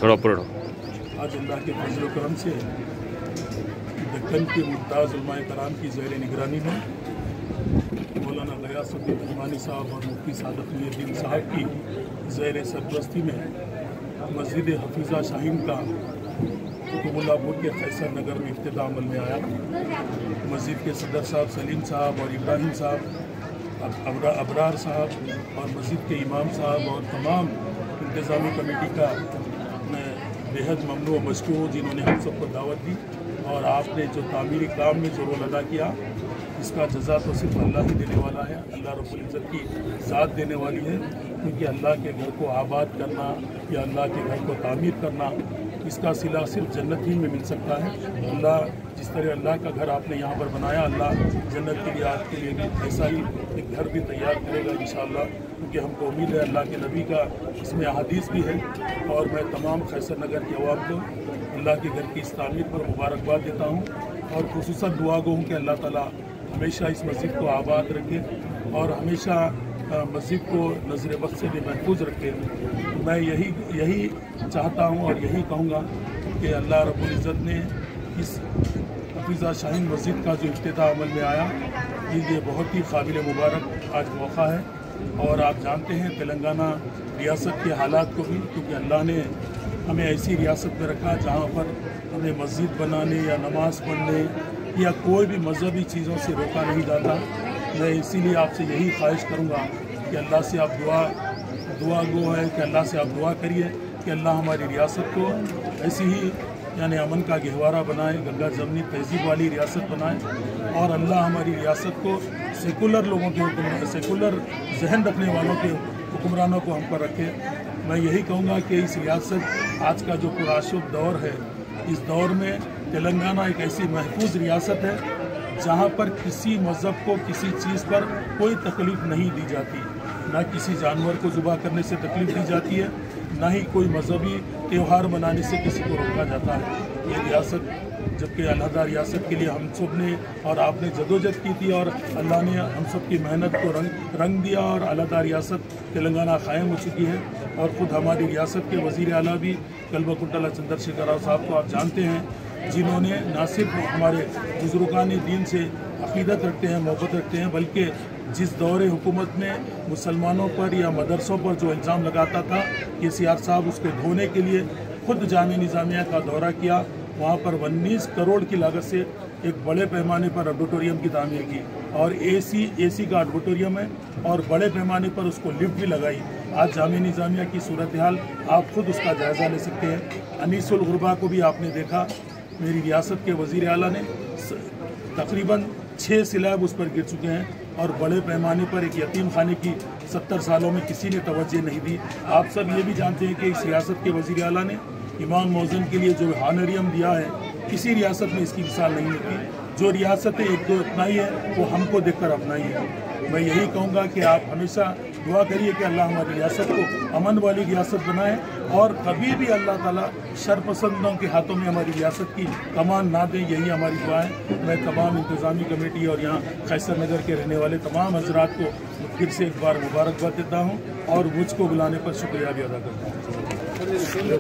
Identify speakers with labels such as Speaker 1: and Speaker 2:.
Speaker 1: थोड़ा ऊपर
Speaker 2: आज अल्लाह के फजल करम से दक्कन के मुमताज़ उलमाए कराम की ज़ेर निगरानी में मौलाना गयासुद्दीन रहमानी साहब और मुफ्ती सादत मुहीद्दीन साहब की ज़ेर सरपरस्ती में मस्जिद हफीज़ा शाहीन का कुतुबुल्लाहपुर के खैसर नगर में इफ्तिताह अमल में आया। मस्जिद के सदर साहब सलीम साहब और इब्राहिम साहब, अबरार साहब और मस्जिद के इमाम साहब और तमाम इंतज़ामी कमेटी का मैं बेहद ममनू व मशकूर जिन्होंने हम सबको दावत दी और आपने जो तामीरी काम में जो रोल अदा किया इसका जज़ा तो सिर्फ अल्लाह ही देने वाला है। अल्लाह रब्बुल इज़्ज़त की ज़ात देने वाली है, क्योंकि अल्लाह के घर को आबाद करना या अल्लाह के घर को तामीर करना इसका सिला सिर्फ जन्नत ही में मिल सकता है। अल्लाह जिस तरह अल्लाह का घर आपने यहाँ पर बनाया, अल्लाह जन्नत के लिए आपके लिए भी ऐसा ही एक घर भी तैयार करेगा इंशाअल्लाह, क्योंकि हमको उम्मीद है अल्लाह के नबी का इसमें अहादीस भी है। और मैं तमाम खैसर नगर के अवाम को अल्लाह के घर की इस तामीर पर मुबारकबाद देता हूँ और खुसूसन दुआ गो हूँ कि अल्लाह ताला हमेशा इस मस्जिद को आबाद रखे और हमेशा मस्जिद को नज़र बद से भी महफूज रखे। मैं यही चाहता हूँ और यही कहूँगा कि अल्लाह रब्बुल इज़्ज़त ने इस हफीज़ा शाहीन मस्जिद का जो इफ्तिताह अमल में आया ये बहुत ही काबिल मुबारक आज मौका है। और आप जानते हैं तेलंगाना रियासत के हालात को भी, क्योंकि अल्लाह ने हमें ऐसी रियासत में रखा जहाँ पर हमें मस्जिद बनाने या नमाज़ पढ़ने या कोई भी मजहबी चीज़ों से रोका नहीं जाता। मैं इसीलिए आपसे यही ख्वाहिश करूँगा कि अल्लाह से आप दुआ गो है कि अल्लाह से आप दुआ करिए कि अल्लाह हमारी रियासत को ऐसी ही यानी अमन का गहवारा बनाए, गंगा जमनी तहजीब वाली रियासत बनाए और अल्लाह हमारी रियासत को सेकुलर लोगों के सेकुलर जहन रखने वालों के हुक्मरानों को हम पर रखे। मैं यही कहूँगा कि इस रियासत आज का जो पुराशुभ दौर है, इस दौर में तेलंगाना एक ऐसी महफूज रियासत है जहाँ पर किसी मज़हब को किसी चीज़ पर कोई तकलीफ़ नहीं दी जाती, ना किसी जानवर को ज़ुबा करने से तकलीफ़ दी जाती है, ना ही कोई मजहबी त्यौहार मनाने से किसी को रोका जाता है। ये रियासत जबकि अलहदा रियासत के लिए हम सब ने और आपने जदोजहद की थी और अल्लाह ने हम सब की मेहनत को रंग दिया और अलहदा रियासत तेलंगाना कायम हो चुकी है। और ख़ुद हमारी रियासत के वज़ीर आला भी कल्बकुंतला चंद्रशेखर राव साहब को आप जानते हैं, जिन्होंने ना सिर्फ हमारे बुजुर्गान दीन से अक़ीदत रखते हैं, मोहब्बत रखते हैं, बल्कि जिस दौरे हुकूमत में मुसलमानों पर या मदरसों पर जो इल्ज़ाम लगाता था कि सीआर साहब उसको धोने के लिए खुद जामे निज़ामिया का दौरा किया, वहाँ पर 19 करोड़ की लागत से एक बड़े पैमाने पर ऑडिटोरियम की तामीर की और एसी का ऑडिटोरियम है और बड़े पैमाने पर उसको लिफ्ट भी लगाई। आज जामे निज़ामिया की सूरत हाल आप खुद उसका जायज़ा ले सकते हैं। अनीसुल गुरबा को भी आपने देखा, मेरी रियासत के वज़ीर आला ने तकरीबन 6 सिलाब उस पर गिर चुके हैं और बड़े पैमाने पर एक यतीम खाने की 70 सालों में किसी ने तवज्जो नहीं दी। आप सब ये भी जानते हैं कि इस रियासत के वज़ीर आला ने इमाम मौज़न के लिए जो हानरियम दिया है, किसी रियासत में इसकी मिसाल नहीं मिलती। जो रियासतें एक दो अपनाई है वो हमको देखकर अपनाई है। मैं यही कहूँगा कि आप हमेशा दुआ करिए कि अल्लाह हमारी रियासत को अमन वाली रियासत बनाए और कभी भी अल्लाह ताला शरपसंदों के हाथों में हमारी रियासत की कमान ना दे, यही हमारी दुआ है। मैं तमाम इंतज़ामी कमेटी और यहाँ खैसर नगर के रहने वाले तमाम हजरात को फिर से एक बार मुबारकबाद देता हूँ और मुझको बुलाने पर शुक्रिया भी अदा करता हूँ।